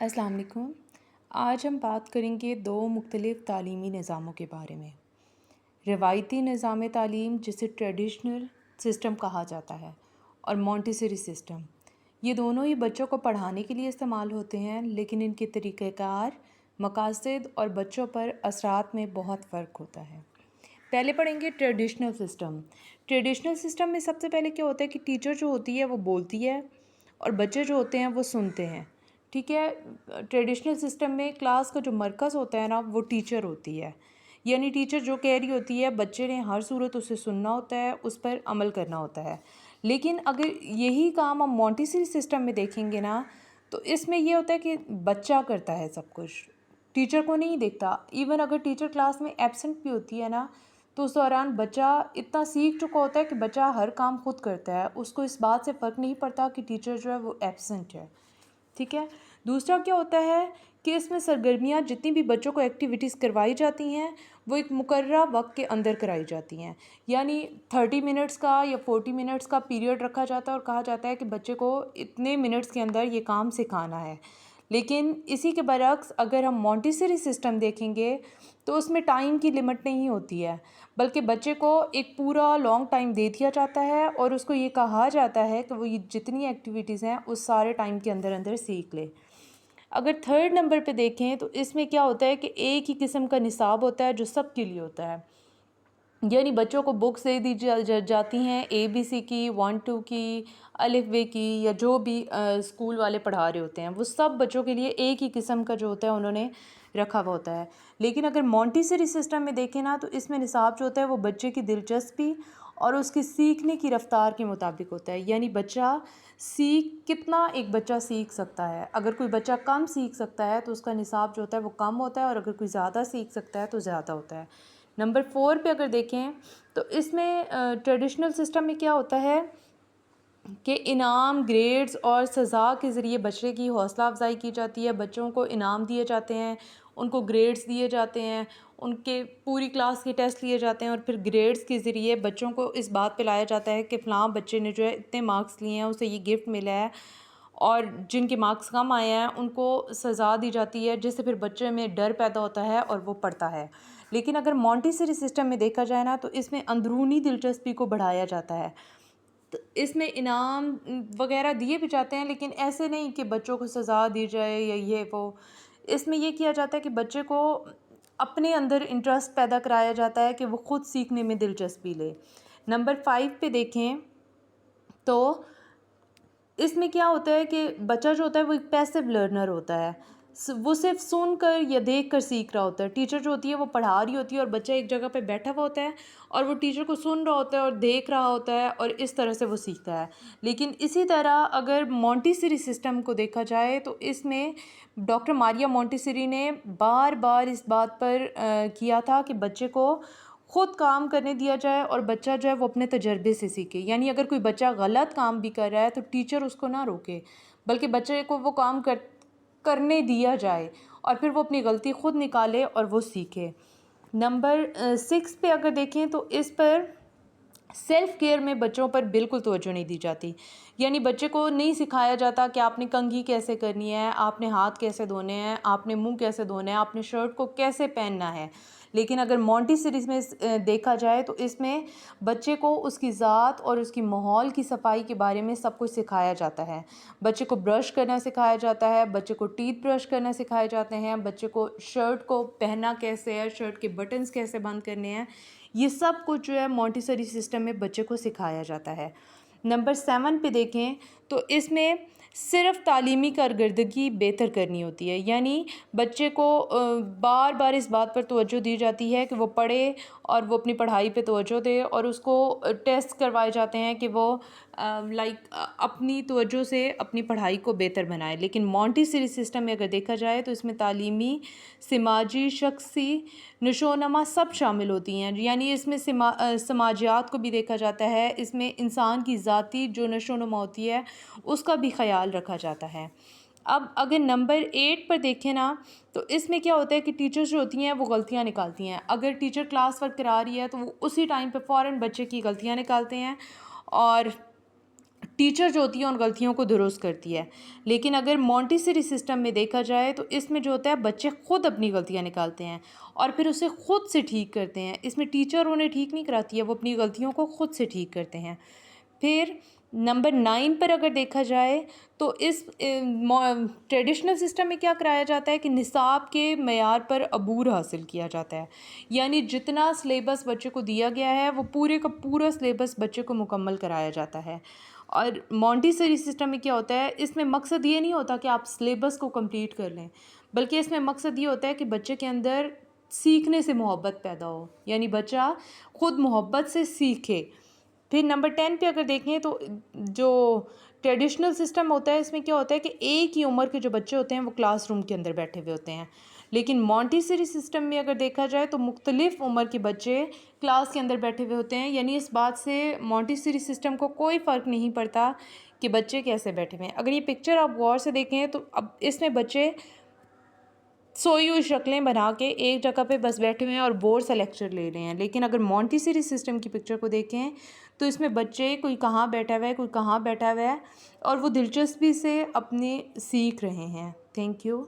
السلام علیکم۔ آج ہم بات کریں گے دو مختلف تعلیمی نظاموں کے بارے میں۔ روایتی نظام تعلیم جسے ٹریڈیشنل سسٹم کہا جاتا ہے اور مونٹیسری سسٹم، یہ دونوں ہی بچوں کو پڑھانے کے لیے استعمال ہوتے ہیں، لیکن ان کے طریقہ کار، مقاصد اور بچوں پر اثرات میں بہت فرق ہوتا ہے۔ پہلے پڑھیں گے ٹریڈیشنل سسٹم۔ ٹریڈیشنل سسٹم میں سب سے پہلے کیا ہوتا ہے کہ ٹیچر جو ہوتی ہے وہ بولتی ہے اور بچے جو ہوتے ہیں وہ سنتے ہیں، ٹھیک ہے۔ ٹریڈیشنل سسٹم میں کلاس کا جو مرکز ہوتا ہے نا وہ ٹیچر ہوتی ہے، یعنی ٹیچر جو کہہ رہی ہوتی ہے بچے نے ہر صورت اسے سننا ہوتا ہے، اس پر عمل کرنا ہوتا ہے۔ لیکن اگر یہی کام ہم مونٹیسری سسٹم میں دیکھیں گے نا تو اس میں یہ ہوتا ہے کہ بچہ کرتا ہے سب کچھ، ٹیچر کو نہیں دیکھتا۔ ایون اگر ٹیچر کلاس میں ایبسنٹ بھی ہوتی ہے نا تو اس دوران بچہ اتنا سیکھ چکا ہوتا ہے کہ بچہ ہر کام خود کرتا ہے، اس کو اس بات سے فرق نہیں پڑتا کہ ٹیچر جو ہے وہ ایبسنٹ ہے، ٹھیک ہے۔ دوسرا کیا ہوتا ہے کہ اس میں سرگرمیاں جتنی بھی بچوں کو ایکٹیویٹیز کروائی جاتی ہیں وہ ایک مقررہ وقت کے اندر کرائی جاتی ہیں، یعنی 30 منٹس کا یا 40 منٹس کا پیریڈ رکھا جاتا ہے اور کہا جاتا ہے کہ بچے کو اتنے منٹس کے اندر یہ کام سکھانا ہے۔ لیکن اسی کے برعکس اگر ہم مونٹیسری سسٹم دیکھیں گے تو اس میں ٹائم کی لمٹ نہیں ہوتی ہے، بلکہ بچے کو ایک پورا لانگ ٹائم دے دیا جاتا ہے اور اس کو یہ کہا جاتا ہے کہ وہ یہ جتنی ایکٹیویٹیز ہیں اس سارے ٹائم کے اندر اندر سیکھ لے۔ اگر تھرڈ نمبر پہ دیکھیں تو اس میں کیا ہوتا ہے کہ ایک ہی قسم کا نصاب ہوتا ہے جو سب کے لیے ہوتا ہے، یعنی بچوں کو بکس دے دی جاتی ہیں ABC کی، 1 2 کی، الف ب کی، یا جو بھی اسکول والے پڑھا رہے ہوتے ہیں وہ سب بچوں کے لیے ایک ہی قسم کا جو ہوتا ہے انہوں نے رکھا ہوا ہوتا ہے۔ لیکن اگر مونٹیسری سسٹم میں دیکھیں نا تو اس میں نصاب جو ہوتا ہے وہ بچے کی دلچسپی اور اس کی سیکھنے کی رفتار کے مطابق ہوتا ہے، یعنی بچہ کتنا ایک بچہ سیکھ سکتا ہے۔ اگر کوئی بچہ کم سیکھ سکتا ہے تو اس کا نصاب جو ہوتا ہے وہ کم ہوتا ہے، اور اگر کوئی زیادہ سیکھ سکتا ہے تو زیادہ ہوتا ہے۔ نمبر 4 پہ اگر دیکھیں تو اس میں ٹریڈیشنل سسٹم میں کیا ہوتا ہے کہ انعام، گریڈز اور سزا کے ذریعے بچے کی حوصلہ افزائی کی جاتی ہے، بچوں کو انعام دیے جاتے ہیں، ان کو گریڈز دیے جاتے ہیں، ان کے پوری کلاس کے ٹیسٹ لیے جاتے ہیں، اور پھر گریڈز کے ذریعے بچوں کو اس بات پہ لایا جاتا ہے کہ فلاں بچے نے جو ہے اتنے مارکس لیے ہیں اسے یہ گفٹ ملا ہے، اور جن کے مارکس کم آئے ہیں ان کو سزا دی جاتی ہے، جس سے پھر بچے میں ڈر پیدا ہوتا ہے اور وہ پڑھتا ہے۔ لیکن اگر مونٹیسری سسٹم میں دیکھا جائے نا تو اس میں اندرونی دلچسپی کو بڑھایا جاتا ہے، تو اس میں انعام وغیرہ دیے بھی جاتے ہیں، لیکن ایسے نہیں کہ بچوں کو سزا دی جائے یا یہ وہ۔ اس میں یہ کیا جاتا ہے کہ بچے کو اپنے اندر انٹرسٹ پیدا کرایا جاتا ہے کہ وہ خود سیکھنے میں دلچسپی لے۔ نمبر 5 پہ دیکھیں تو اس میں کیا ہوتا ہے کہ بچہ جو ہوتا ہے وہ ایک پیسیو لرنر ہوتا ہے، وہ صرف سن کر یا دیکھ کر سیکھ رہا ہوتا ہے۔ ٹیچر جو ہوتی ہے وہ پڑھا رہی ہوتی ہے اور بچہ ایک جگہ پہ بیٹھا ہوا ہوتا ہے اور وہ ٹیچر کو سن رہا ہوتا ہے اور دیکھ رہا ہوتا ہے، اور اس طرح سے وہ سیکھتا ہے۔ لیکن اسی طرح اگر مونٹیسری سسٹم کو دیکھا جائے تو اس میں ڈاکٹر ماریا مونٹیسری نے بار بار اس بات پر کیا تھا کہ بچے کو خود کام کرنے دیا جائے اور بچہ جو ہے وہ اپنے تجربے سے سیکھے، یعنی اگر کوئی بچہ غلط کام بھی کر رہا ہے تو ٹیچر اس کو نہ روکے، بلکہ بچے کو وہ کام کرنے دیا جائے اور پھر وہ اپنی غلطی خود نکالے اور وہ سیکھے۔ نمبر 6 پہ اگر دیکھیں تو اس پر سیلف کیئر میں بچوں پر بالکل توجہ نہیں دی جاتی، یعنی بچے کو نہیں سکھایا جاتا کہ آپ نے کنگھی کیسے کرنی ہے، آپ نے ہاتھ کیسے دھونے ہیں، آپ نے منہ کیسے دھونا ہے، آپ نے شرٹ کو کیسے پہننا ہے۔ لیکن اگر مونٹیسری میں دیکھا جائے تو اس میں بچے کو اس کی ذات اور اس کی ماحول کی صفائی کے بارے میں سب کچھ سکھایا جاتا ہے۔ بچے کو برش کرنا سکھایا جاتا ہے، بچے کو ٹیتھ برش کرنا سکھائے جاتے ہیں، بچے کو شرٹ کو پہننا کیسے ہے، شرٹ کے بٹنز کیسے بند کرنے ہیں، یہ سب کچھ جو ہے مونٹیسری سسٹم میں بچے کو سکھایا جاتا ہے۔ نمبر 7 پہ دیکھیں تو اس میں صرف تعلیمی کارکردگی بہتر کرنی ہوتی ہے، یعنی بچے کو بار بار اس بات پر توجہ دی جاتی ہے کہ وہ پڑھے اور وہ اپنی پڑھائی پہ توجہ دے، اور اس کو ٹیسٹ کروائے جاتے ہیں کہ وہ اپنی توجہ سے اپنی پڑھائی کو بہتر بنائے۔ لیکن مونٹیسری سسٹم میں اگر دیکھا جائے تو اس میں تعلیمی، سماجی، شخصی نشو و نما سب شامل ہوتی ہیں، یعنی اس میں سماجیات کو بھی دیکھا جاتا ہے، اس میں انسان کی ذاتی جو نشو و نما ہوتی ہے اس کا بھی خیال رکھا جاتا ہے۔ اب اگر نمبر 8 پر دیکھیں نا تو اس میں کیا ہوتا ہے کہ ٹیچرز جو ہوتی ہیں وہ غلطیاں نکالتی ہیں۔ اگر ٹیچر کلاس ورک کرا رہی ہے تو وہ اسی ٹائم پہ فوراً بچے کی غلطیاں نکالتے ہیں، اور ٹیچر جو ہوتی ہے ان غلطیوں کو درست کرتی ہے. لیکن اگر مونٹیسری سسٹم میں دیکھا جائے تو اس میں جو ہوتا ہے بچے خود اپنی غلطیاں نکالتے ہیں اور پھر اسے خود سے ٹھیک کرتے ہیں. اس میں ٹیچر انہیں ٹھیک نہیں کراتی ہے، وہ اپنی غلطیوں کو خود سے ٹھیک کرتے ہیں. پھر نمبر 9 پر اگر دیکھا جائے تو اس ٹریڈیشنل سسٹم میں کیا کرایا جاتا ہے کہ نصاب کے معیار پر عبور حاصل کیا جاتا ہے. یعنی جتنا سلیبس بچے کو دیا گیا ہے وہ پورے کا پورا سلیبس بچے کو مکمل کرایا جاتا ہے. اور مونٹیسری سسٹم میں کیا ہوتا ہے، اس میں مقصد یہ نہیں ہوتا کہ آپ سلیبس کو کمپلیٹ کر لیں، بلکہ اس میں مقصد یہ ہوتا ہے کہ بچے کے اندر سیکھنے سے محبت پیدا ہو، یعنی بچہ خود محبت سے سیکھے. پھر نمبر 10 پہ اگر دیکھیں تو جو ٹریڈیشنل سسٹم ہوتا ہے اس میں کیا ہوتا ہے کہ ایک ہی عمر کے جو بچے ہوتے ہیں وہ کلاس روم کے اندر بیٹھے ہوئے ہوتے ہیں. لیکن مونٹیسری سسٹم میں اگر دیکھا جائے تو مختلف عمر کے بچے کلاس کے اندر بیٹھے ہوئے ہوتے ہیں. یعنی اس بات سے مونٹیسری سسٹم کو کوئی فرق نہیں پڑتا کہ بچے کیسے بیٹھے ہوئے ہیں. اگر یہ پکچر آپ غور سے دیکھیں تو اب اس میں بچے سوئی ہوئی شکلیں بنا کے ایک جگہ پہ بس بیٹھے ہوئے ہیں اور بورڈ سے لیکچر لے رہے ہیں. لیکن اگر مونٹیسری سسٹم کی پکچر کو دیکھیں تو اس میں بچے کوئی کہاں بیٹھا ہوا ہے، کوئی کہاں بیٹھا ہوا ہے، اور وہ دلچسپی سے اپنے سیکھ رہے ہیں. Thank you.